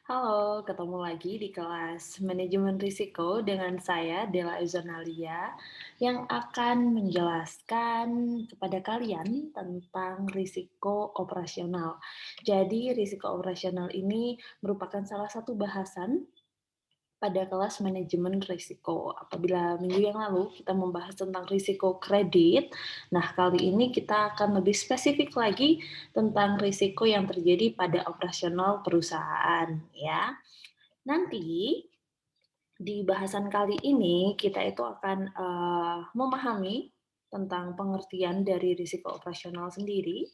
Halo, ketemu lagi di kelas Manajemen Risiko dengan saya, Dela Euzonalia, yang akan menjelaskan kepada kalian tentang risiko operasional. Jadi, risiko operasional ini merupakan salah satu bahasan pada kelas manajemen risiko. Apabila minggu yang lalu kita membahas tentang risiko kredit, nah kali ini kita akan lebih spesifik lagi tentang risiko yang terjadi pada operasional perusahaan ya. Nanti di bahasan kali ini kita itu akan memahami tentang pengertian dari risiko operasional sendiri,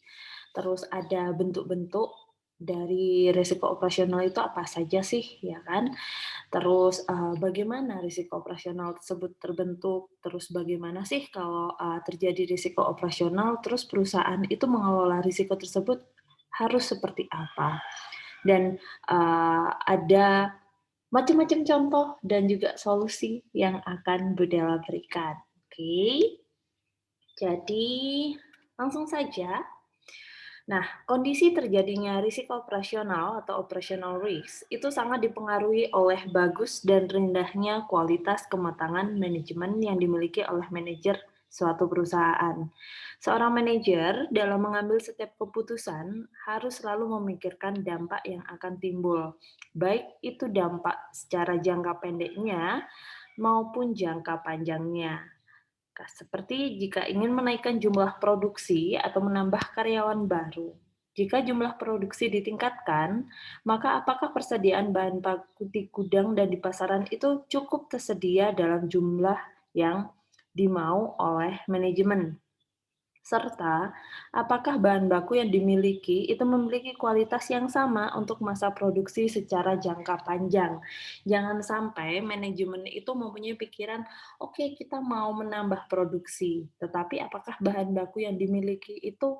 terus ada bentuk-bentuk dari risiko operasional itu apa saja sih, ya kan? Terus, bagaimana risiko operasional tersebut terbentuk, terus bagaimana sih kalau, terjadi risiko operasional, terus perusahaan itu mengelola risiko tersebut harus seperti apa? Dan, ada macam-macam contoh dan juga solusi yang akan Budela berikan. Oke, jadi langsung saja. Nah, kondisi terjadinya risiko operasional atau operational risk itu sangat dipengaruhi oleh bagus dan rendahnya kualitas kematangan manajemen yang dimiliki oleh manajer suatu perusahaan. Seorang manajer dalam mengambil setiap keputusan harus selalu memikirkan dampak yang akan timbul, baik itu dampak secara jangka pendeknya maupun jangka panjangnya. Seperti jika ingin menaikkan jumlah produksi atau menambah karyawan baru. Jika jumlah produksi ditingkatkan, maka apakah persediaan bahan baku di gudang dan di pasaran itu cukup tersedia dalam jumlah yang dimau oleh manajemen? Serta, apakah bahan baku yang dimiliki itu memiliki kualitas yang sama untuk masa produksi secara jangka panjang. Jangan sampai manajemen itu mempunyai pikiran, oke kita mau menambah produksi, tetapi apakah bahan baku yang dimiliki itu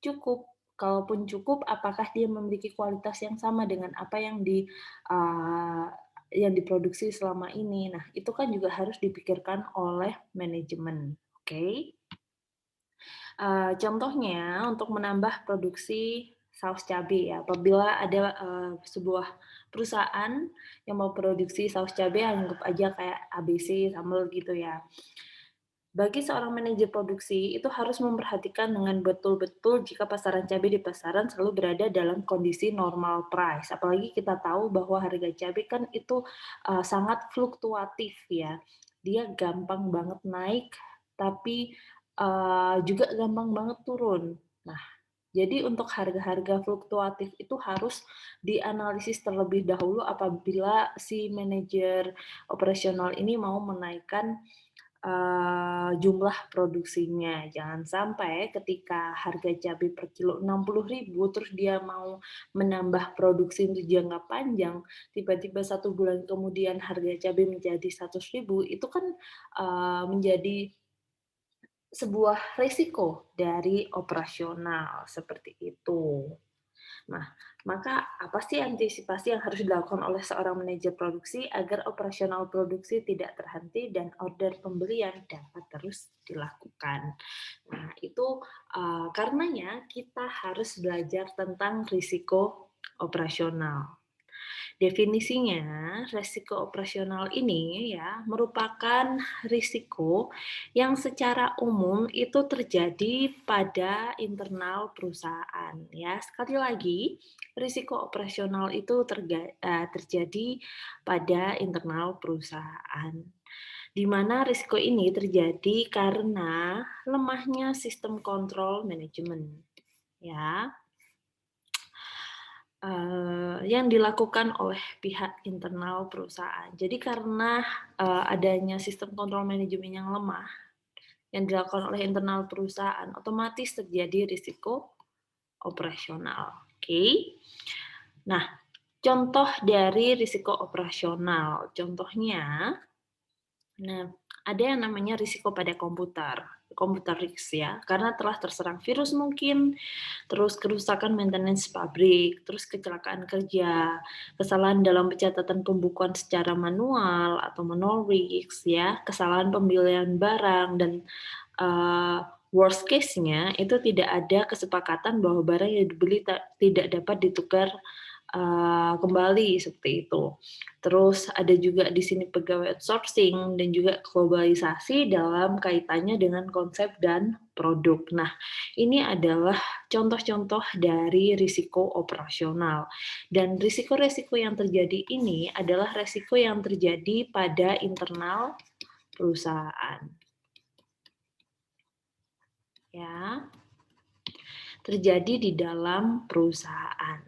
cukup? Kalaupun cukup, apakah dia memiliki kualitas yang sama dengan apa uh, yang diproduksi selama ini? Nah, itu kan juga harus dipikirkan oleh manajemen. Oke? Contohnya untuk menambah produksi saus cabai ya, apabila ada, sebuah perusahaan yang mau produksi saus cabai, anggap aja kayak ABC, sambal gitu ya. Bagi seorang manajer produksi, itu harus memperhatikan dengan betul-betul jika pasaran cabai di pasaran selalu berada dalam kondisi normal price. Apalagi kita tahu bahwa harga cabai kan itu, sangat fluktuatif ya. Dia gampang banget naik, tapi, juga gampang banget turun. Nah, jadi untuk harga-harga fluktuatif itu harus dianalisis terlebih dahulu apabila si manajer operasional ini mau menaikkan jumlah produksinya. Jangan sampai ketika harga cabai per kilo 60.000 terus dia mau menambah produksi untuk jangka panjang, tiba-tiba 1 bulan kemudian harga cabai menjadi 100.000, itu kan, menjadi sebuah risiko dari operasional, seperti itu. Nah, maka apa sih antisipasi yang harus dilakukan oleh seorang manajer produksi agar operasional produksi tidak terhenti dan order pembelian dapat terus dilakukan? Nah, itu karenanya kita harus belajar tentang risiko operasional. Definisinya, resiko operasional ini ya merupakan risiko yang secara umum itu terjadi pada internal perusahaan ya. Sekali lagi, risiko operasional itu terjadi pada internal perusahaan. Di mana risiko ini terjadi karena lemahnya sistem kontrol manajemen ya. Yang dilakukan oleh pihak internal perusahaan. Jadi karena, adanya sistem kontrol manajemen yang lemah, yang dilakukan oleh internal perusahaan, otomatis terjadi risiko operasional, oke. Nah, contoh dari risiko operasional, contohnya, nah, ada yang namanya risiko pada komputer risk ya, karena telah terserang virus mungkin, terus kerusakan maintenance pabrik, terus kecelakaan kerja, kesalahan dalam pencatatan pembukuan secara manual atau manual risk ya, kesalahan pembelian barang dan worst case-nya itu tidak ada kesepakatan bahwa barang yang dibeli tidak dapat ditukar kembali seperti itu. Terus ada juga di sini pegawai outsourcing dan juga globalisasi dalam kaitannya dengan konsep dan produk. Nah, ini adalah contoh-contoh dari risiko operasional. Dan risiko-risiko yang terjadi ini adalah risiko yang terjadi pada internal perusahaan. Ya, terjadi di dalam perusahaan.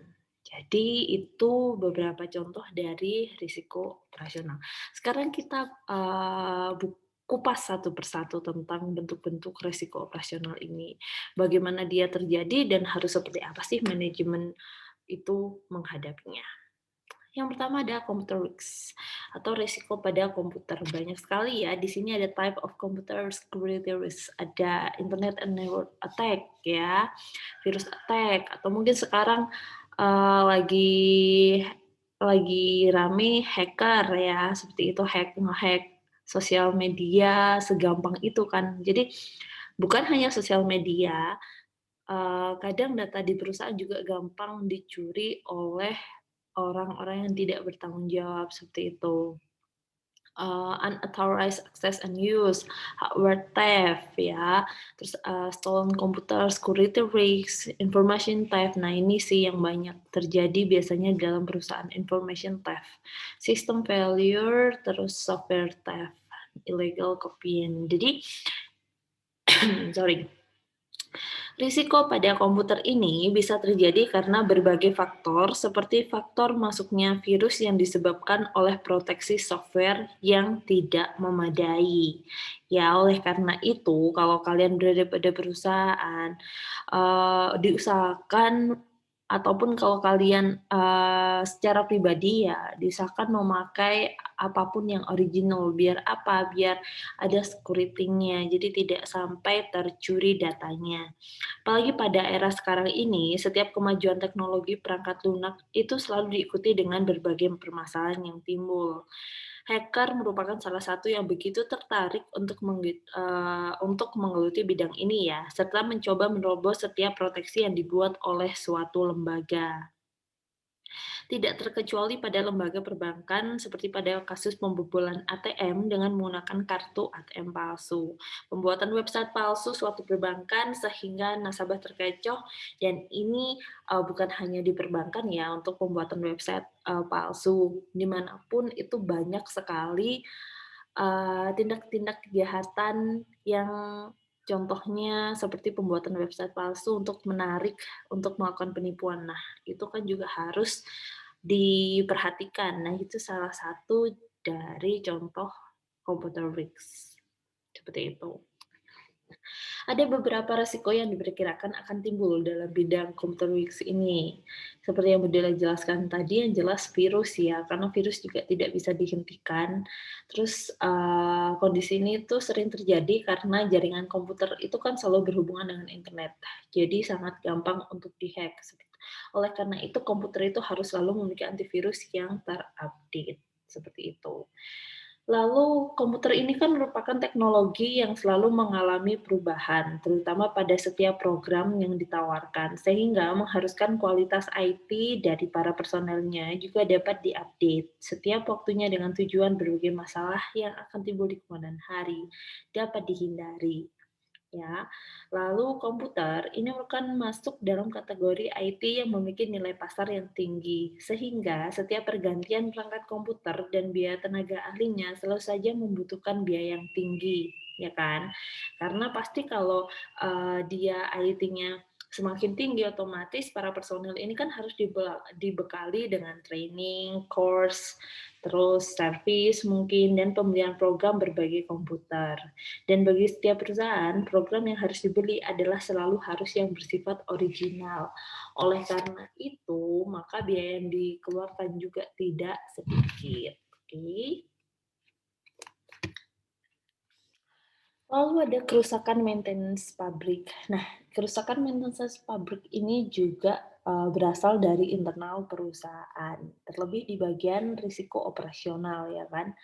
Jadi itu beberapa contoh dari risiko operasional. Sekarang kita kupas satu persatu tentang bentuk-bentuk risiko operasional ini. Bagaimana dia terjadi dan harus seperti apa sih manajemen itu menghadapinya. Yang pertama ada computer risks atau risiko pada komputer. Banyak sekali ya. Di sini ada type of computer security risk, ada internet and network attack ya, virus attack, atau mungkin sekarang lagi rame hacker ya, seperti itu ngehack sosial media segampang itu kan. Jadi bukan hanya sosial media, kadang data di perusahaan juga gampang dicuri oleh orang-orang yang tidak bertanggung jawab seperti itu. Unauthorized access and use, hardware theft ya, terus stolen computer, security risks, information theft. Nah ini sih yang banyak terjadi biasanya dalam perusahaan, information theft, system failure, terus software theft, illegal copying. Jadi sorry. Risiko pada komputer ini bisa terjadi karena berbagai faktor, seperti faktor masuknya virus yang disebabkan oleh proteksi software yang tidak memadai. Ya, oleh karena itu, kalau kalian berada pada perusahaan, diusahakan ataupun kalau kalian secara pribadi ya diusahakan memakai apapun yang original. Biar apa? Biar ada security-nya, jadi tidak sampai tercuri datanya. Apalagi pada era sekarang ini, setiap kemajuan teknologi perangkat lunak itu selalu diikuti dengan berbagai permasalahan yang timbul. Hacker merupakan salah satu yang begitu tertarik untuk menggeluti bidang ini ya, serta mencoba menerobos setiap proteksi yang dibuat oleh suatu lembaga. Tidak terkecuali pada lembaga perbankan seperti pada kasus pembobolan ATM dengan menggunakan kartu ATM palsu, pembuatan website palsu suatu perbankan sehingga nasabah terkecoh, dan ini bukan hanya di perbankan ya untuk pembuatan website palsu, dimanapun itu banyak sekali tindak-tindak kejahatan yang contohnya seperti pembuatan website palsu untuk menarik, untuk melakukan penipuan. Nah, itu kan juga harus diperhatikan. Nah, itu salah satu dari contoh computer risks. Seperti itu. Ada beberapa resiko yang diperkirakan akan timbul dalam bidang computer risks ini. Seperti yang Budela jelaskan tadi, yang jelas virus ya, karena virus juga tidak bisa dihentikan. Terus kondisi ini tuh sering terjadi karena jaringan komputer itu kan selalu berhubungan dengan internet. Jadi sangat gampang untuk dihack. Oleh karena itu komputer itu harus selalu memiliki antivirus yang terupdate. Seperti itu. Lalu komputer ini kan merupakan teknologi yang selalu mengalami perubahan, terutama pada setiap program yang ditawarkan, sehingga mengharuskan kualitas IT dari para personelnya juga dapat diupdate setiap waktunya dengan tujuan berbagai masalah yang akan timbul di kemudian hari dapat dihindari. Ya, lalu komputer ini merupakan masuk dalam kategori IT yang memiliki nilai pasar yang tinggi, sehingga setiap pergantian perangkat komputer dan biaya tenaga ahlinya selalu saja membutuhkan biaya yang tinggi, ya kan? Karena pasti kalau dia IT-nya semakin tinggi, otomatis para personil ini kan harus dibekali dengan training, course, terus service mungkin, dan pembelian program berbagai komputer. Dan bagi setiap perusahaan, program yang harus dibeli adalah selalu harus yang bersifat original. Oleh karena itu, maka biaya yang dikeluarkan juga tidak sedikit. Oke. Lalu ada kerusakan maintenance pabrik. Nah, kerusakan maintenance pabrik ini juga berasal dari internal perusahaan, terlebih di bagian risiko operasional ya kan.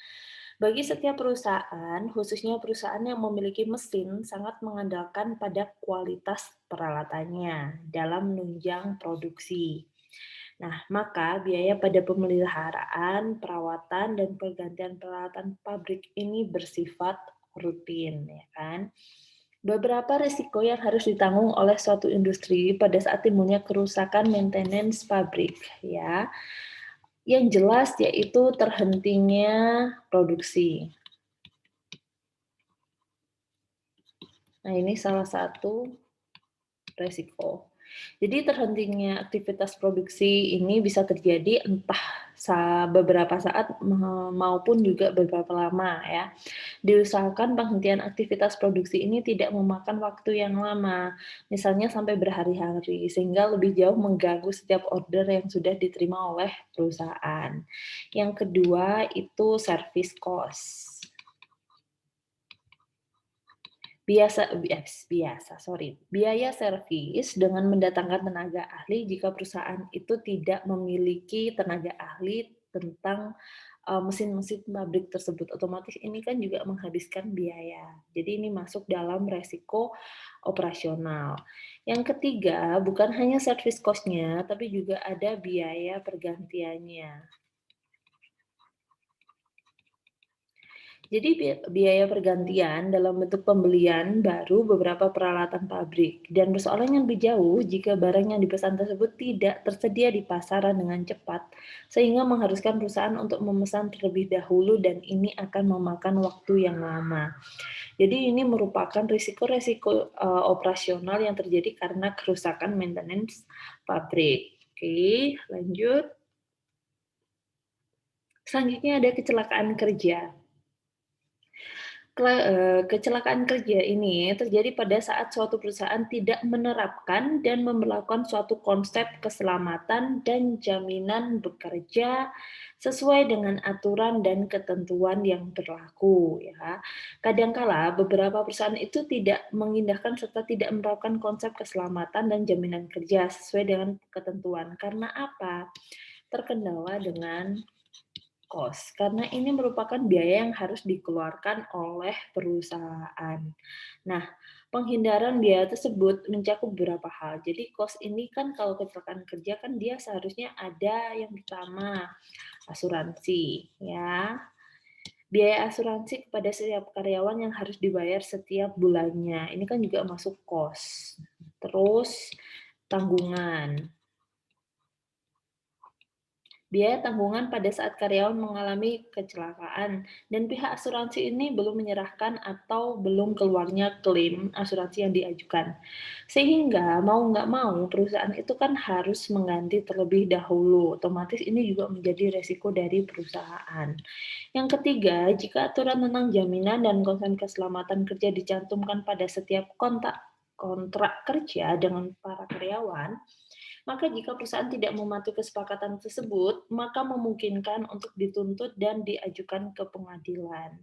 Bagi setiap perusahaan, khususnya perusahaan yang memiliki mesin, sangat mengandalkan pada kualitas peralatannya dalam menunjang produksi. Nah, maka biaya pada pemeliharaan, perawatan, dan pergantian peralatan pabrik ini bersifat rutin, ya kan? Beberapa risiko yang harus ditanggung oleh suatu industri pada saat timbulnya kerusakan maintenance pabrik, ya. Yang jelas yaitu terhentinya produksi. Nah, ini salah satu resiko. Jadi terhentinya aktivitas produksi ini bisa terjadi entah beberapa saat maupun juga beberapa lama ya. Diusahakan penghentian aktivitas produksi ini tidak memakan waktu yang lama, misalnya sampai berhari-hari, sehingga lebih jauh mengganggu setiap order yang sudah diterima oleh perusahaan. Yang kedua itu service cost. Biaya servis dengan mendatangkan tenaga ahli jika perusahaan itu tidak memiliki tenaga ahli tentang mesin-mesin pabrik tersebut. Otomatis ini kan juga menghabiskan biaya. Jadi ini masuk dalam resiko operasional. Yang ketiga, bukan hanya service cost-nya, tapi juga ada biaya pergantiannya. Jadi biaya pergantian dalam bentuk pembelian baru beberapa peralatan pabrik dan persoalan yang lebih jauh jika barang yang dipesan tersebut tidak tersedia di pasaran dengan cepat sehingga mengharuskan perusahaan untuk memesan terlebih dahulu dan ini akan memakan waktu yang lama. Jadi ini merupakan risiko-risiko operasional yang terjadi karena kerusakan maintenance pabrik. Oke, lanjut. Selanjutnya ada kecelakaan kerja. Kecelakaan kerja ini terjadi pada saat suatu perusahaan tidak menerapkan dan memperlakukan suatu konsep keselamatan dan jaminan bekerja sesuai dengan aturan dan ketentuan yang berlaku ya. Kadangkala beberapa perusahaan itu tidak mengindahkan serta tidak menerapkan konsep keselamatan dan jaminan kerja sesuai dengan ketentuan. Karena apa? Terkendala dengan karena ini merupakan biaya yang harus dikeluarkan oleh perusahaan. Nah, penghindaran biaya tersebut mencakup beberapa hal. Jadi cost ini kan kalau kecelakaan kerja kan dia seharusnya ada yang pertama asuransi ya. Biaya asuransi kepada setiap karyawan yang harus dibayar setiap bulannya. Ini kan juga masuk cost. Terus tanggungan. Biaya tanggungan pada saat karyawan mengalami kecelakaan dan pihak asuransi ini belum menyerahkan atau belum keluarnya klaim asuransi yang diajukan. Sehingga mau nggak mau perusahaan itu kan harus mengganti terlebih dahulu. Otomatis ini juga menjadi resiko dari perusahaan. Yang ketiga, jika aturan tentang jaminan dan konsen keselamatan kerja dicantumkan pada setiap kontrak kerja dengan para karyawan, maka jika perusahaan tidak mematuhi kesepakatan tersebut, maka memungkinkan untuk dituntut dan diajukan ke pengadilan.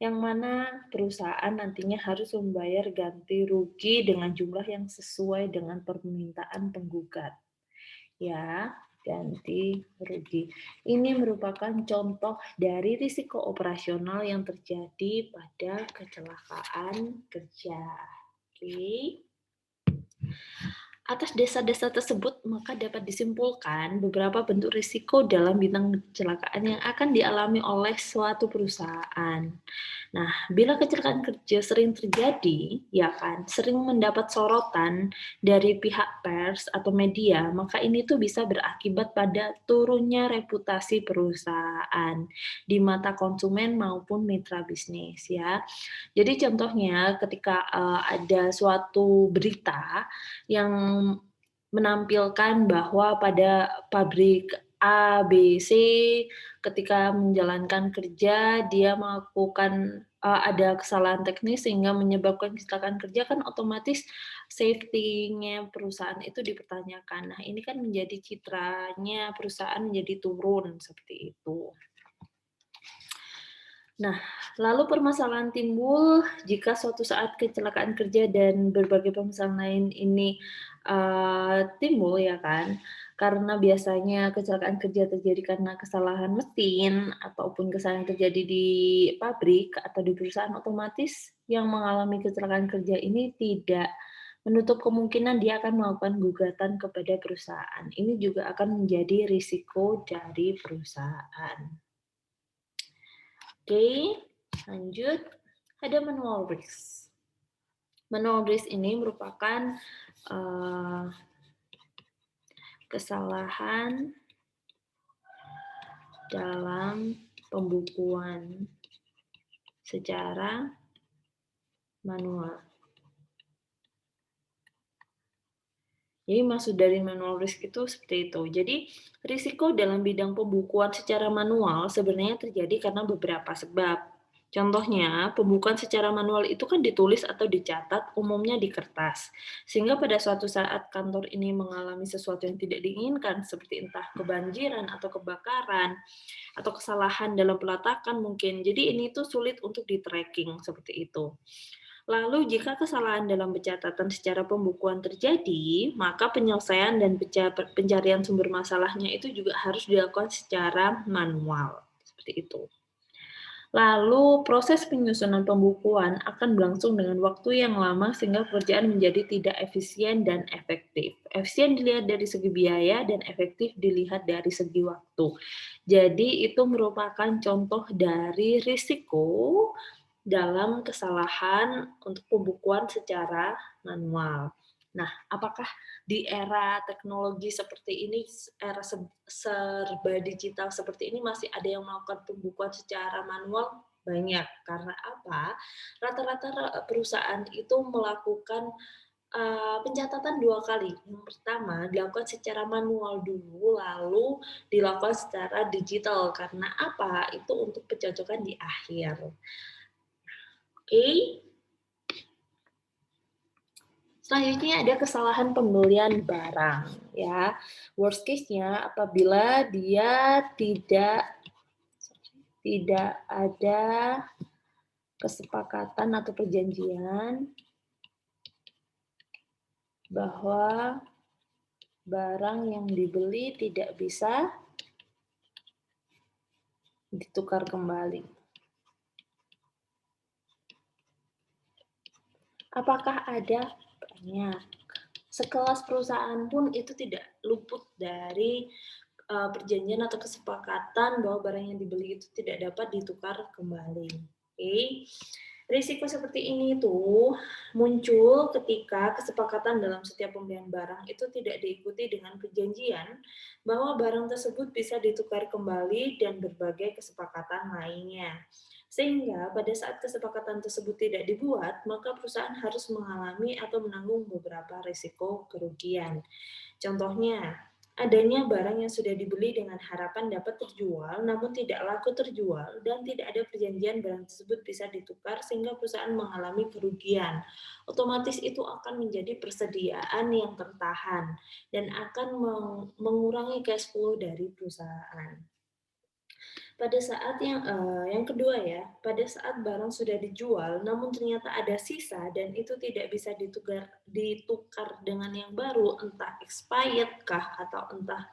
Yang mana perusahaan nantinya harus membayar ganti rugi dengan jumlah yang sesuai dengan permintaan penggugat. Ya, ganti rugi. Ini merupakan contoh dari risiko operasional yang terjadi pada kecelakaan kerja. Oke. Atas desa-desa tersebut, maka dapat disimpulkan beberapa bentuk risiko dalam bidang kecelakaan yang akan dialami oleh suatu perusahaan. Nah, bila kecelakaan kerja sering terjadi, ya kan, sering mendapat sorotan dari pihak pers atau media, maka ini tuh bisa berakibat pada turunnya reputasi perusahaan di mata konsumen maupun mitra bisnis ya. Jadi contohnya ketika ada suatu berita yang menampilkan bahwa pada pabrik A, B, C ketika menjalankan kerja dia melakukan ada kesalahan teknis sehingga menyebabkan kecelakaan kerja kan otomatis safety-nya perusahaan itu dipertanyakan. Nah, ini kan menjadi citranya perusahaan menjadi turun seperti itu. Nah, lalu permasalahan timbul jika suatu saat kecelakaan kerja dan berbagai permasalahan lain ini timbul ya kan, karena biasanya kecelakaan kerja terjadi karena kesalahan mesin ataupun kesalahan terjadi di pabrik atau di perusahaan, otomatis yang mengalami kecelakaan kerja ini tidak menutup kemungkinan dia akan melakukan gugatan kepada perusahaan. Ini juga akan menjadi risiko dari perusahaan. Oke, lanjut. Ada manual risk. Manual risk ini merupakan kesalahan dalam pembukuan secara manual. Jadi maksud dari manual risk itu seperti itu. Jadi risiko dalam bidang pembukuan secara manual sebenarnya terjadi karena beberapa sebab. Contohnya, pembukuan secara manual itu kan ditulis atau dicatat umumnya di kertas. Sehingga pada suatu saat kantor ini mengalami sesuatu yang tidak diinginkan, seperti entah kebanjiran atau kebakaran, atau kesalahan dalam peletakan mungkin. Jadi ini tuh sulit untuk di-tracking seperti itu. Lalu jika kesalahan dalam pencatatan secara pembukuan terjadi, maka penyelesaian dan pencarian sumber masalahnya itu juga harus dilakukan secara manual. Seperti itu. Lalu proses penyusunan pembukuan akan berlangsung dengan waktu yang lama sehingga pekerjaan menjadi tidak efisien dan efektif. Efisien dilihat dari segi biaya dan efektif dilihat dari segi waktu. Jadi itu merupakan contoh dari risiko dalam kesalahan untuk pembukuan secara manual. Nah, apakah di era teknologi seperti ini, era serba digital seperti ini masih ada yang melakukan pembukuan secara manual? Banyak. Karena apa? Rata-rata perusahaan itu melakukan pencatatan 2 kali. Yang pertama dilakukan secara manual dulu, lalu dilakukan secara digital. Karena apa? Itu untuk pencocokan di akhir. Oke. Selanjutnya ada kesalahan pembelian barang, ya. Worst case-nya apabila dia tidak ada kesepakatan atau perjanjian bahwa barang yang dibeli tidak bisa ditukar kembali. Apakah ada? Banyak. Sekelas perusahaan pun itu tidak luput dari perjanjian atau kesepakatan bahwa barang yang dibeli itu tidak dapat ditukar kembali. Oke. Risiko seperti ini tuh muncul ketika kesepakatan dalam setiap pembelian barang itu tidak diikuti dengan perjanjian bahwa barang tersebut bisa ditukar kembali dan berbagai kesepakatan lainnya. Sehingga pada saat kesepakatan tersebut tidak dibuat, maka perusahaan harus mengalami atau menanggung beberapa risiko kerugian. Contohnya, adanya barang yang sudah dibeli dengan harapan dapat terjual, namun tidak laku terjual, dan tidak ada perjanjian barang tersebut bisa ditukar sehingga perusahaan mengalami kerugian. Otomatis itu akan menjadi persediaan yang tertahan dan akan mengurangi cash flow dari perusahaan. Pada saat yang kedua ya, pada saat barang sudah dijual, namun ternyata ada sisa dan itu tidak bisa ditukar dengan yang baru, entah expired kah atau entah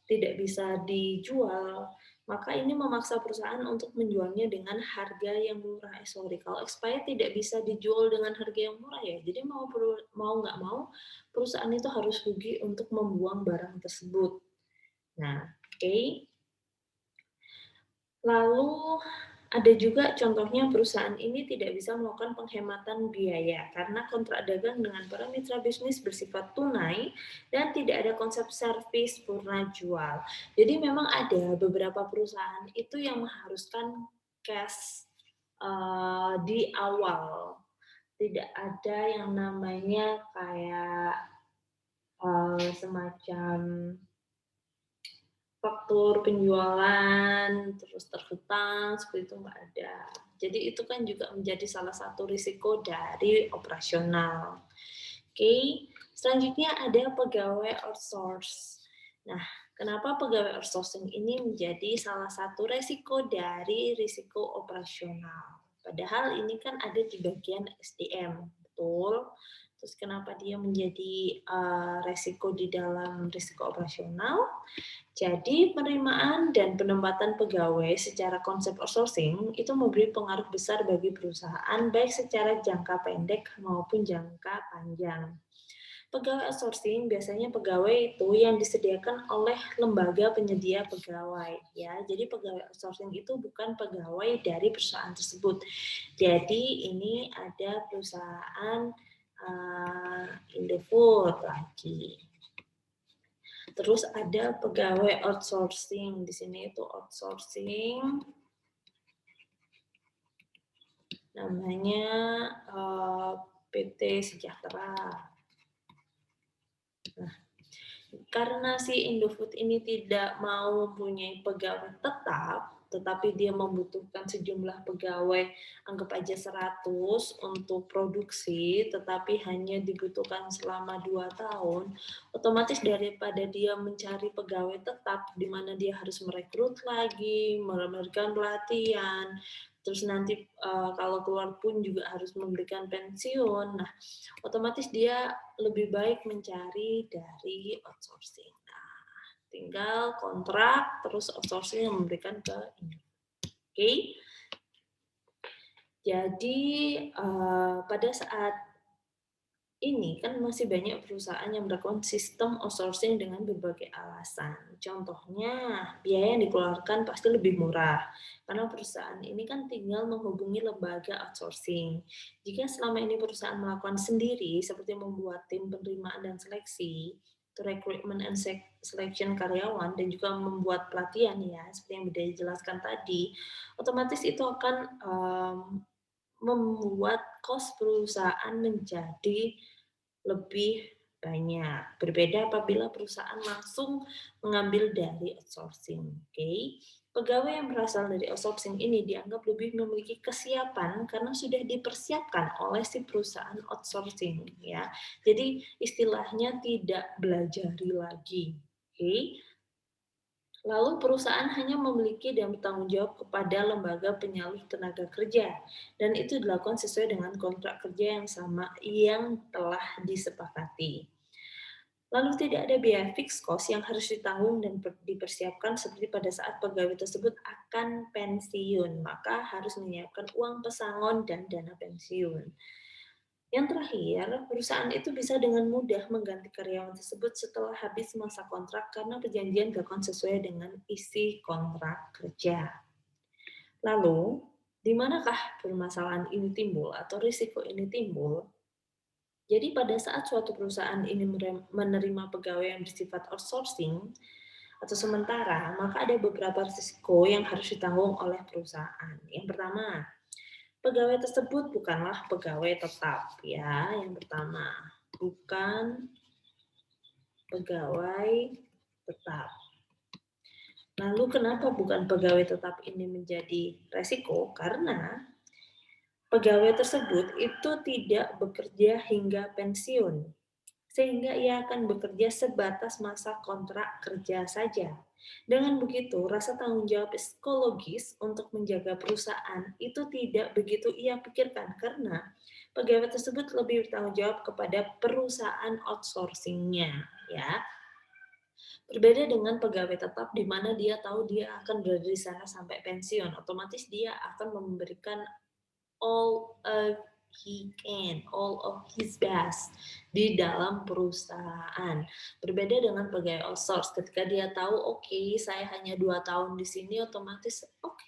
tidak bisa dijual, maka ini memaksa perusahaan untuk menjualnya dengan harga yang murah. Kalau expired tidak bisa dijual dengan harga yang murah ya, jadi mau nggak mau perusahaan itu harus rugi untuk membuang barang tersebut. Nah, oke. Lalu ada juga contohnya perusahaan ini tidak bisa melakukan penghematan biaya karena kontrak dagang dengan para mitra bisnis bersifat tunai dan tidak ada konsep servis purna jual. Jadi memang ada beberapa perusahaan itu yang mengharuskan cash di awal. Tidak ada yang namanya kayak semacam faktur penjualan, terus terhutang, seperti itu nggak ada. Jadi itu kan juga menjadi salah satu risiko dari operasional. Oke, selanjutnya ada pegawai outsource. Nah, kenapa pegawai outsourcing ini menjadi salah satu risiko dari risiko operasional? Padahal ini kan ada di bagian SDM, betul? Terus kenapa dia menjadi resiko di dalam risiko operasional? Jadi penerimaan dan penempatan pegawai secara konsep outsourcing itu memberi pengaruh besar bagi perusahaan baik secara jangka pendek maupun jangka panjang. Pegawai outsourcing biasanya pegawai itu yang disediakan oleh lembaga penyedia pegawai ya. Jadi pegawai outsourcing itu bukan pegawai dari perusahaan tersebut. Jadi ini ada perusahaan Indofood lagi. Terus ada pegawai outsourcing. Di sini itu outsourcing namanya PT Sejahtera. Nah, karena si Indofood ini tidak mau mempunyai pegawai tetap, tetapi dia membutuhkan sejumlah pegawai, anggap aja 100 untuk produksi, tetapi hanya dibutuhkan selama 2 tahun, otomatis daripada dia mencari pegawai tetap, di mana dia harus merekrut lagi, memberikan pelatihan, terus nanti kalau keluar pun juga harus memberikan pensiun. Nah, otomatis dia lebih baik mencari dari outsourcing. Nah, tinggal kontrak, terus outsourcing yang memberikan ke ini. Oke. Jadi pada saat ini kan masih banyak perusahaan yang melakukan sistem outsourcing dengan berbagai alasan. Contohnya, biaya yang dikeluarkan pasti lebih murah, karena perusahaan ini kan tinggal menghubungi lembaga outsourcing. Jika selama ini perusahaan melakukan sendiri, seperti membuat tim penerimaan dan seleksi, recruitment and selection karyawan, dan juga membuat pelatihan ya, seperti yang sudah dijelaskan tadi, otomatis itu akan membuat kos perusahaan menjadi lebih banyak. Berbeda apabila perusahaan langsung mengambil dari outsourcing. Oke. Pegawai yang berasal dari outsourcing ini dianggap lebih memiliki kesiapan karena sudah dipersiapkan oleh si perusahaan outsourcing ya. Jadi istilahnya tidak belajari lagi. Oke. Lalu perusahaan hanya memiliki dan bertanggung jawab kepada lembaga penyalur tenaga kerja dan itu dilakukan sesuai dengan kontrak kerja yang sama yang telah disepakati. Lalu tidak ada biaya fixed cost yang harus ditanggung dan dipersiapkan seperti pada saat pegawai tersebut akan pensiun, maka harus menyiapkan uang pesangon dan dana pensiun. Yang terakhir, perusahaan itu bisa dengan mudah mengganti karyawan tersebut setelah habis masa kontrak karena perjanjian dilakukan sesuai dengan isi kontrak kerja. Lalu, di manakah permasalahan ini timbul atau risiko ini timbul? Jadi pada saat suatu perusahaan ini menerima pegawai yang bersifat outsourcing atau sementara, maka ada beberapa risiko yang harus ditanggung oleh perusahaan. Yang pertama, pegawai tersebut bukanlah pegawai tetap ya. Yang pertama, bukan pegawai tetap. Lalu kenapa bukan pegawai tetap ini menjadi resiko? Karena pegawai tersebut itu tidak bekerja hingga pensiun, sehingga ia akan bekerja sebatas masa kontrak kerja saja. Dengan begitu, rasa tanggung jawab psikologis untuk menjaga perusahaan itu tidak begitu ia pikirkan karena pegawai tersebut lebih bertanggung jawab kepada perusahaan outsourcing-nya, ya. Berbeda dengan pegawai tetap di mana dia tahu dia akan berada di sana sampai pensiun, otomatis dia akan memberikan all of he can, all of his best di dalam perusahaan. Berbeda dengan pegawai outsource, ketika dia tahu, oke, saya hanya 2 tahun di sini, otomatis, oke,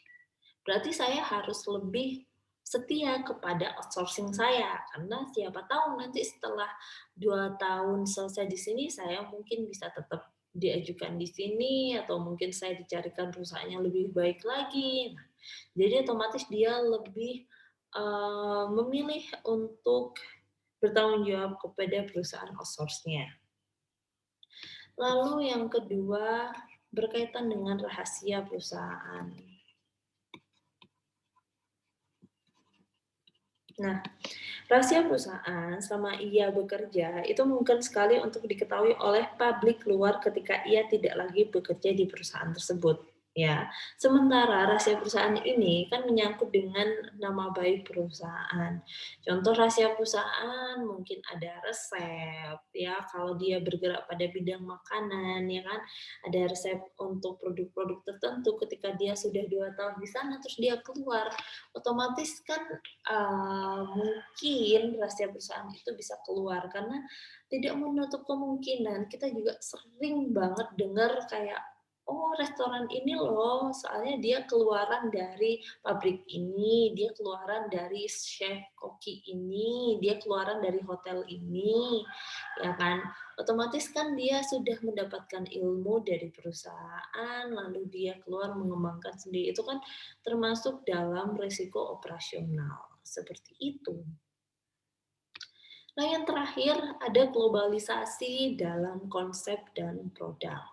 berarti saya harus lebih setia kepada outsourcing saya, karena siapa tahu nanti setelah 2 tahun selesai di sini, saya mungkin bisa tetap diajukan di sini, atau mungkin saya dicarikan perusahaan yang lebih baik lagi. Nah, jadi otomatis dia lebih memilih untuk bertanggung jawab kepada perusahaan outsource-nya. Lalu yang kedua, berkaitan dengan rahasia perusahaan. Nah, rahasia perusahaan selama ia bekerja itu mungkin sekali untuk diketahui oleh publik luar ketika ia tidak lagi bekerja di perusahaan tersebut. Ya, sementara rahasia perusahaan ini kan menyangkut dengan nama baik perusahaan. Contoh rahasia perusahaan mungkin ada resep, ya kalau dia bergerak pada bidang makanan, ya kan, ada resep untuk produk-produk tertentu. Ketika dia sudah 2 tahun di sana, terus dia keluar, otomatis kan mungkin rahasia perusahaan itu bisa keluar karena tidak menutup kemungkinan. Kita juga sering banget dengar kayak, oh restoran ini loh, soalnya dia keluaran dari pabrik ini, dia keluaran dari chef koki ini, dia keluaran dari hotel ini, ya kan? Otomatis kan dia sudah mendapatkan ilmu dari perusahaan, lalu dia keluar mengembangkan sendiri. Itu kan termasuk dalam risiko operasional. Seperti itu. Nah, yang terakhir ada globalisasi dalam konsep dan produk.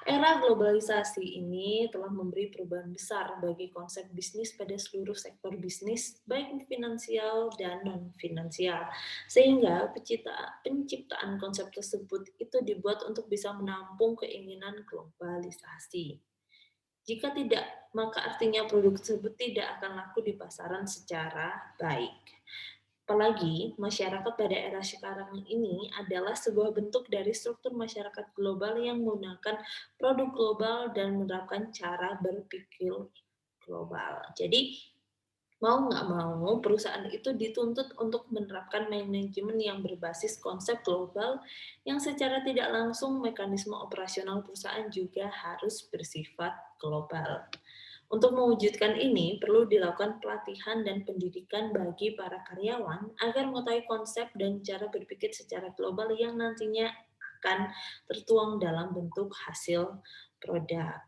Era globalisasi ini telah memberi perubahan besar bagi konsep bisnis pada seluruh sektor bisnis, baik finansial dan non-finansial. Sehingga penciptaan konsep tersebut itu dibuat untuk bisa menampung keinginan globalisasi. Jika tidak, maka artinya produk tersebut tidak akan laku di pasaran secara baik. Apalagi masyarakat pada era sekarang ini adalah sebuah bentuk dari struktur masyarakat global yang menggunakan produk global dan menerapkan cara berpikir global. Jadi mau nggak mau perusahaan itu dituntut untuk menerapkan manajemen yang berbasis konsep global yang secara tidak langsung mekanisme operasional perusahaan juga harus bersifat global. Untuk mewujudkan ini, perlu dilakukan pelatihan dan pendidikan bagi para karyawan agar mengetahui konsep dan cara berpikir secara global yang nantinya akan tertuang dalam bentuk hasil produk.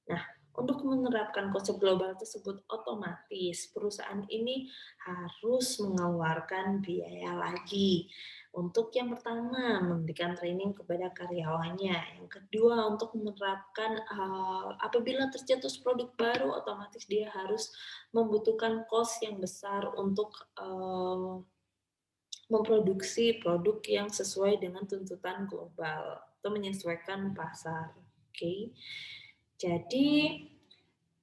Nah, untuk menerapkan konsep global tersebut, otomatis perusahaan ini harus mengeluarkan biaya lagi. Untuk yang pertama, memberikan training kepada karyawannya. Yang kedua, untuk menerapkan apabila tercetus produk baru, otomatis dia harus membutuhkan cost yang besar untuk memproduksi produk yang sesuai dengan tuntutan global atau menyesuaikan pasar. Oke. Jadi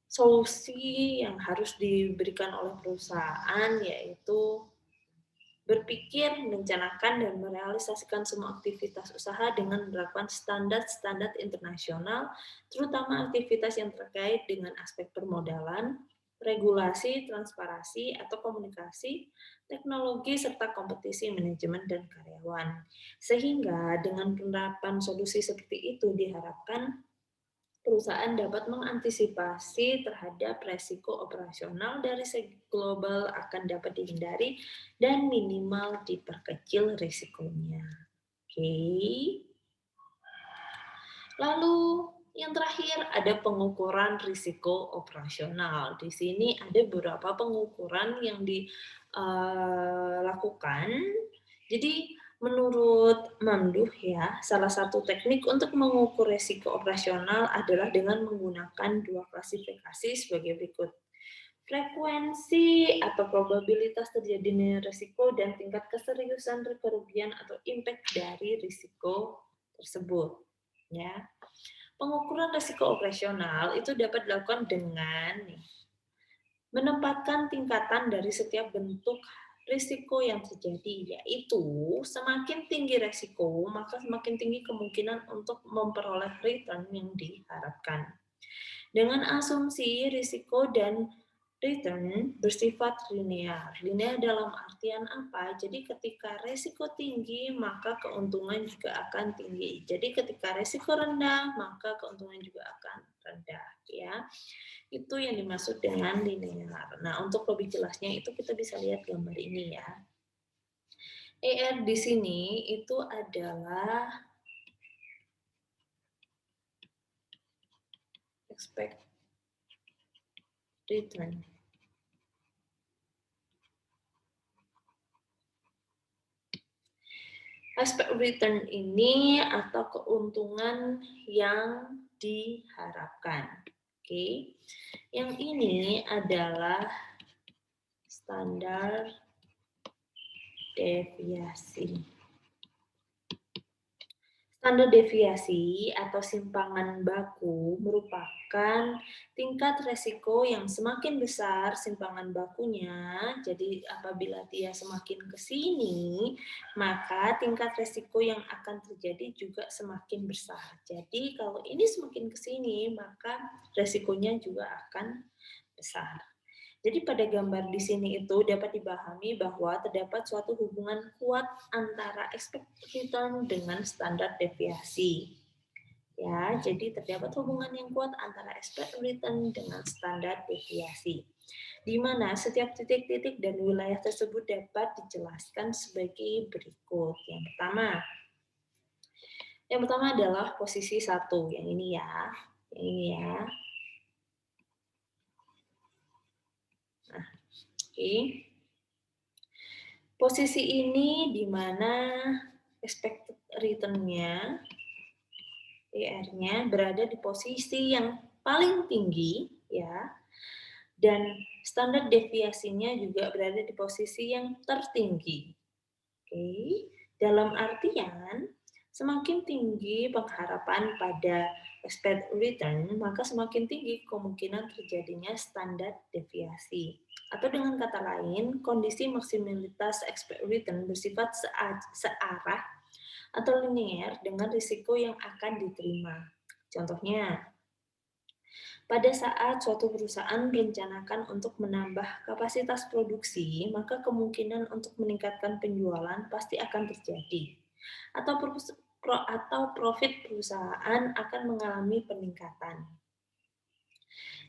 solusi yang harus diberikan oleh perusahaan yaitu berpikir, merencanakan, dan merealisasikan semua aktivitas usaha dengan menerapkan standar-standar internasional, terutama aktivitas yang terkait dengan aspek permodalan, regulasi, transparansi, atau komunikasi, teknologi, serta kompetisi manajemen dan karyawan. Sehingga dengan penerapan solusi seperti itu diharapkan perusahaan dapat mengantisipasi terhadap resiko operasional dari segi global akan dapat dihindari dan minimal diperkecil risikonya. Oke. Lalu yang terakhir ada pengukuran risiko operasional. Di sini ada beberapa pengukuran yang dilakukan. Jadi menurut Mamduh ya, salah satu teknik untuk mengukur risiko operasional adalah dengan menggunakan 2 klasifikasi sebagai berikut. Frekuensi atau probabilitas terjadinya risiko dan tingkat keseriusan kerugian atau impact dari risiko tersebut. Ya. Pengukuran risiko operasional itu dapat dilakukan dengan menempatkan tingkatan dari setiap bentuk risiko yang terjadi, yaitu semakin tinggi risiko, maka semakin tinggi kemungkinan untuk memperoleh return yang diharapkan. Dengan asumsi risiko dan return bersifat linear. Linear dalam artian apa? Jadi ketika risiko tinggi, maka keuntungan juga akan tinggi. Jadi ketika risiko rendah, maka keuntungan juga akan rendah. Ya, itu yang dimaksud dengan linear. Nah, untuk lebih jelasnya itu kita bisa lihat gambar ini ya. ER di sini itu adalah expect return. Aspek return ini atau keuntungan yang diharapkan. Oke. Yang ini adalah standar deviasi. Standar deviasi atau simpangan baku merupakan tingkat resiko yang semakin besar simpangan bakunya. Jadi apabila dia semakin ke sini, maka tingkat resiko yang akan terjadi juga semakin besar. Jadi kalau ini semakin ke sini, maka resikonya juga akan besar. Jadi pada gambar di sini itu dapat dipahami bahwa terdapat suatu hubungan kuat antara expected return dengan standar deviasi. Ya, jadi terdapat hubungan yang kuat antara expected return dengan standar deviasi, di mana setiap titik-titik dan wilayah tersebut dapat dijelaskan sebagai berikut. Yang pertama adalah posisi 1, yang ini ya. Yang ini ya. Nah, oke. Posisi ini di mana expected return-nya, ER-nya berada di posisi yang paling tinggi ya, dan standar deviasinya juga berada di posisi yang tertinggi. Oke, dalam artian semakin tinggi pengharapan pada expected return, maka semakin tinggi kemungkinan terjadinya standar deviasi. Atau dengan kata lain, kondisi maksimalitas expected return bersifat searah atau linear dengan risiko yang akan diterima. Contohnya, pada saat suatu perusahaan merencanakan untuk menambah kapasitas produksi, maka kemungkinan untuk meningkatkan penjualan pasti akan terjadi. Atau profit perusahaan akan mengalami peningkatan.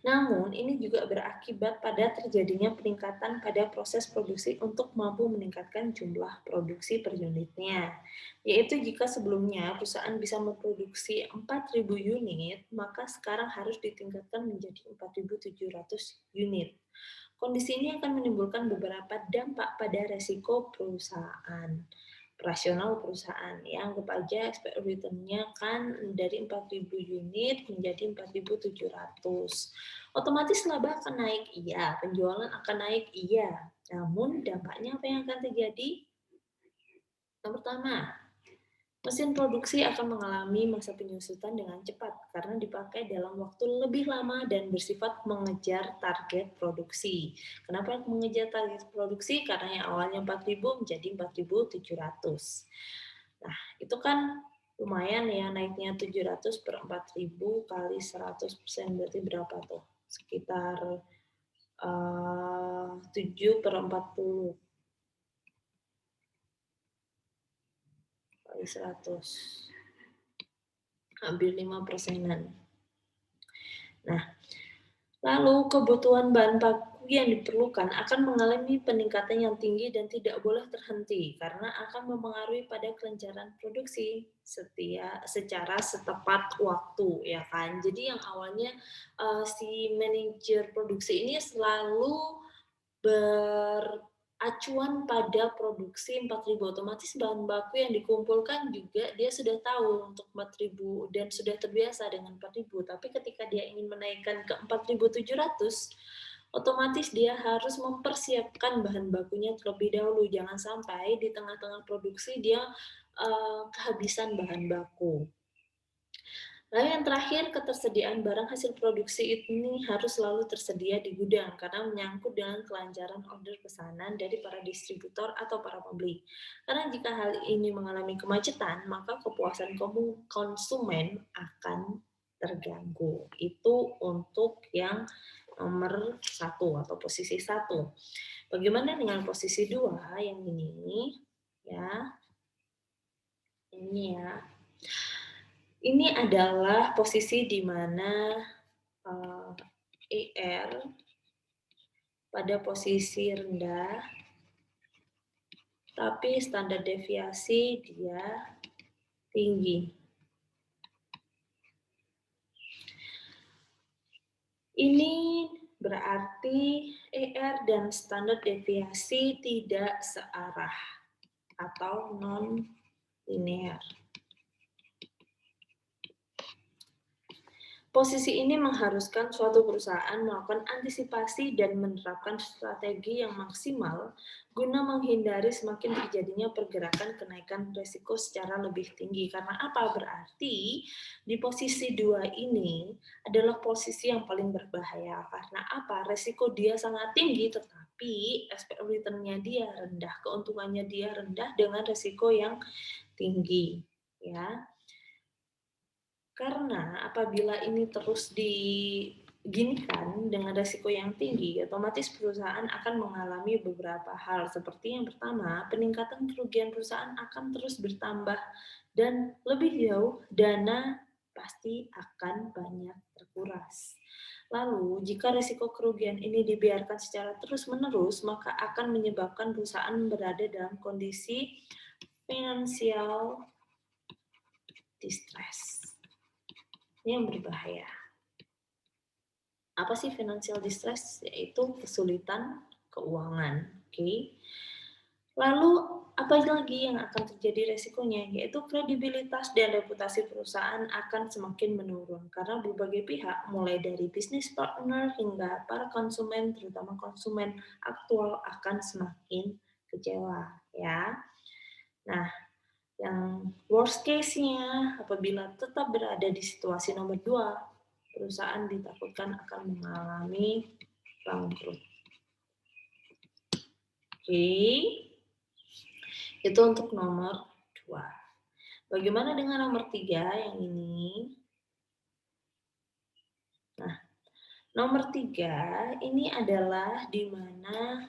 Namun, ini juga berakibat pada terjadinya peningkatan pada proses produksi untuk mampu meningkatkan jumlah produksi per unitnya. Yaitu jika sebelumnya perusahaan bisa memproduksi 4.000 unit, maka sekarang harus ditingkatkan menjadi 4.700 unit. Kondisi ini akan menimbulkan beberapa dampak pada resiko perusahaan. Operasional perusahaan, ya anggap aja expected return-nya kan dari 4.000 unit menjadi 4.700. Otomatis laba akan naik, iya. Penjualan akan naik, iya. Namun dampaknya apa yang akan terjadi? Yang pertama, mesin produksi akan mengalami masa penyusutan dengan cepat karena dipakai dalam waktu lebih lama dan bersifat mengejar target produksi. Kenapa mengejar target produksi? Karena yang awalnya 4.000 menjadi 4.700. Nah, itu kan lumayan ya naiknya 700 per 4.000 kali 100% berarti berapa tuh? Sekitar 7 per 40 kali 100. Hampir 5%-an. Nah, lalu kebutuhan bahan baku yang diperlukan akan mengalami peningkatan yang tinggi dan tidak boleh terhenti karena akan mempengaruhi pada kelancaran produksi secara setepat waktu, ya kan. Jadi yang awalnya si manajer produksi ini selalu beracuan pada produksi 4.000, otomatis bahan baku yang dikumpulkan juga dia sudah tahu untuk 4.000 dan sudah terbiasa dengan 4.000, tapi ketika dia ingin menaikkan ke 4.700, otomatis dia harus mempersiapkan bahan bakunya terlebih dahulu, jangan sampai di tengah-tengah produksi dia kehabisan bahan baku. Lalu yang terakhir, ketersediaan barang hasil produksi ini harus selalu tersedia di gudang karena menyangkut dengan kelancaran order pesanan dari para distributor atau para pembeli. Karena jika hal ini mengalami kemacetan, maka kepuasan konsumen akan terganggu. Itu untuk yang nomor 1 atau posisi 1. Bagaimana dengan posisi 2 yang ini? Ya. Ini ya. Ini adalah posisi di mana ER pada posisi rendah, tapi standar deviasi dia tinggi. Ini berarti ER dan standar deviasi tidak searah atau non-linear. Posisi ini mengharuskan suatu perusahaan melakukan antisipasi dan menerapkan strategi yang maksimal guna menghindari semakin terjadinya pergerakan kenaikan risiko secara lebih tinggi. Karena apa? Berarti di posisi 2 ini adalah posisi yang paling berbahaya. Karena apa? Risiko dia sangat tinggi tetapi expected return-nya dia rendah, keuntungannya dia rendah dengan risiko yang tinggi, ya. Karena apabila ini terus diginikan dengan resiko yang tinggi, otomatis perusahaan akan mengalami beberapa hal. Seperti yang pertama, peningkatan kerugian perusahaan akan terus bertambah dan lebih jauh dana pasti akan banyak terkuras. Lalu, jika risiko kerugian ini dibiarkan secara terus-menerus, maka akan menyebabkan perusahaan berada dalam kondisi finansial distress yang berbahaya. Apa sih financial distress? Yaitu kesulitan keuangan. Oke. Lalu apa lagi yang akan terjadi resikonya? Yaitu kredibilitas dan reputasi perusahaan akan semakin menurun karena berbagai pihak, mulai dari bisnis partner hingga para konsumen, terutama konsumen aktual, akan semakin kecewa. Ya. Nah, yang worst case-nya, apabila tetap berada di situasi nomor 2, perusahaan ditakutkan akan mengalami bangkrut. Oke, itu untuk nomor 2. Bagaimana dengan nomor 3 yang ini? Nah, nomor 3 ini adalah di mana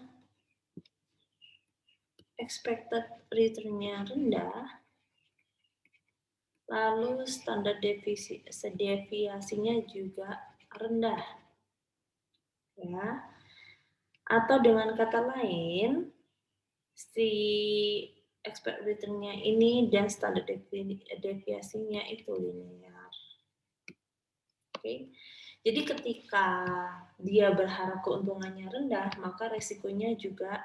expected return-nya rendah, lalu standar deviasinya juga rendah. Ya. Atau dengan kata lain, si expected return-nya ini dan standar deviasinya itu linear. Oke. Jadi ketika dia berharap keuntungannya rendah, maka resikonya juga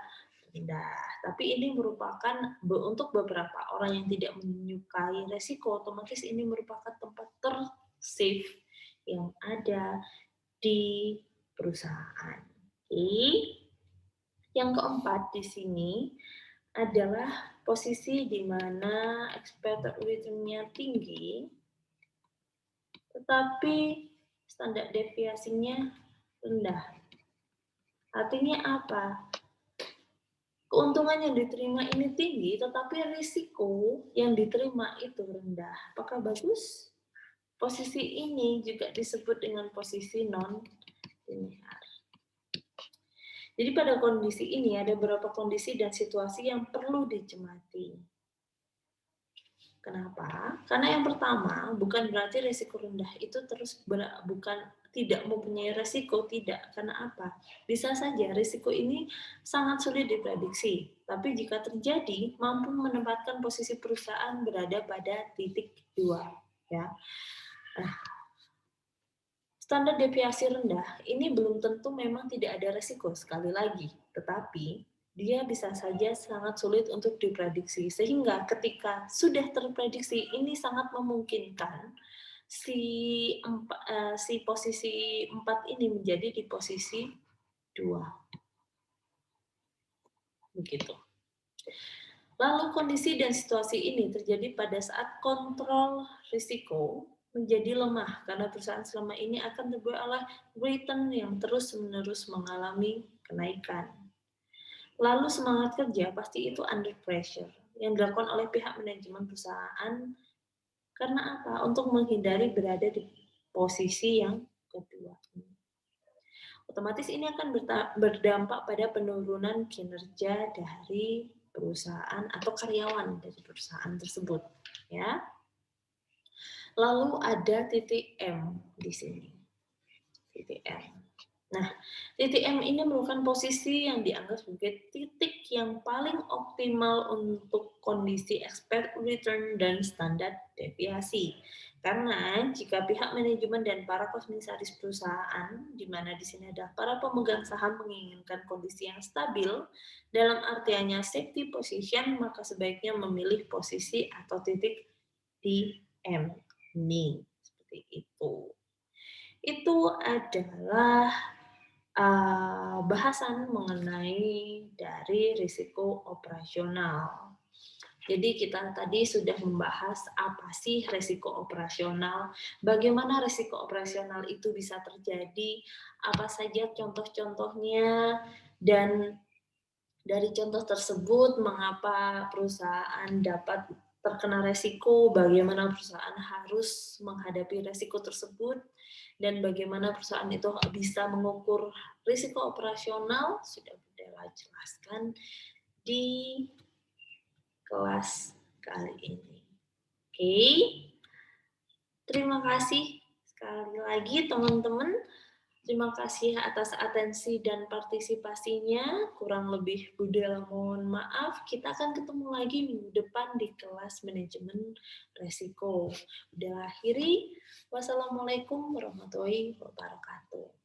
rendah. Tapi ini merupakan untuk beberapa orang yang tidak menyukai resiko, otomatis ini merupakan tempat tersafe yang ada di perusahaan. Oke. Yang keempat di sini adalah posisi di mana expected return-nya tinggi, tetapi standar deviasinya rendah. Artinya apa? Keuntungan yang diterima ini tinggi, tetapi risiko yang diterima itu rendah. Apakah bagus? Posisi ini juga disebut dengan posisi non-linear. Jadi pada kondisi ini ada beberapa kondisi dan situasi yang perlu dicermati. Kenapa? Karena yang pertama, bukan berarti risiko rendah itu terus bukan tidak mempunyai risiko, tidak. Karena apa? Bisa saja risiko ini sangat sulit diprediksi, tapi jika terjadi, mampu menempatkan posisi perusahaan berada pada titik 2. Ya. Nah, standar deviasi rendah ini belum tentu memang tidak ada risiko sekali lagi, tetapi dia bisa saja sangat sulit untuk diprediksi. Sehingga ketika sudah terprediksi, ini sangat memungkinkan si posisi 4 ini menjadi di posisi 2. Begitu. Lalu kondisi dan situasi ini terjadi pada saat kontrol risiko menjadi lemah karena perusahaan selama ini akan terbuat oleh return yang terus-menerus mengalami kenaikan. Lalu semangat kerja pasti itu under pressure yang dilakukan oleh pihak manajemen perusahaan karena apa? Untuk menghindari berada di posisi yang kedua. Otomatis ini akan berdampak pada penurunan kinerja dari perusahaan atau karyawan dari perusahaan tersebut, ya. Lalu ada titik M di sini. Titik M. Nah, titik M ini merupakan posisi yang dianggap sebagai titik yang paling optimal untuk kondisi expected return dan standar deviasi. Karena jika pihak manajemen dan para komisaris perusahaan, di mana di sini ada para pemegang saham menginginkan kondisi yang stabil, dalam artiannya safety position, maka sebaiknya memilih posisi atau titik di M ini. Seperti itu. itu adalah bahasan mengenai dari risiko operasional. Jadi kita tadi sudah membahas apa sih risiko operasional, bagaimana risiko operasional itu bisa terjadi, apa saja contoh-contohnya, dan dari contoh tersebut mengapa perusahaan dapat terkena resiko, bagaimana perusahaan harus menghadapi resiko tersebut, dan bagaimana perusahaan itu bisa mengukur risiko operasional, sudah Bunda jelaskan di kelas kali ini. Oke, terima kasih sekali lagi teman-teman. Terima kasih atas atensi dan partisipasinya. Kurang lebih Budela mohon maaf. Kita akan ketemu lagi minggu depan di kelas manajemen resiko. Udah akhiri. Wassalamualaikum warahmatullahi wabarakatuh.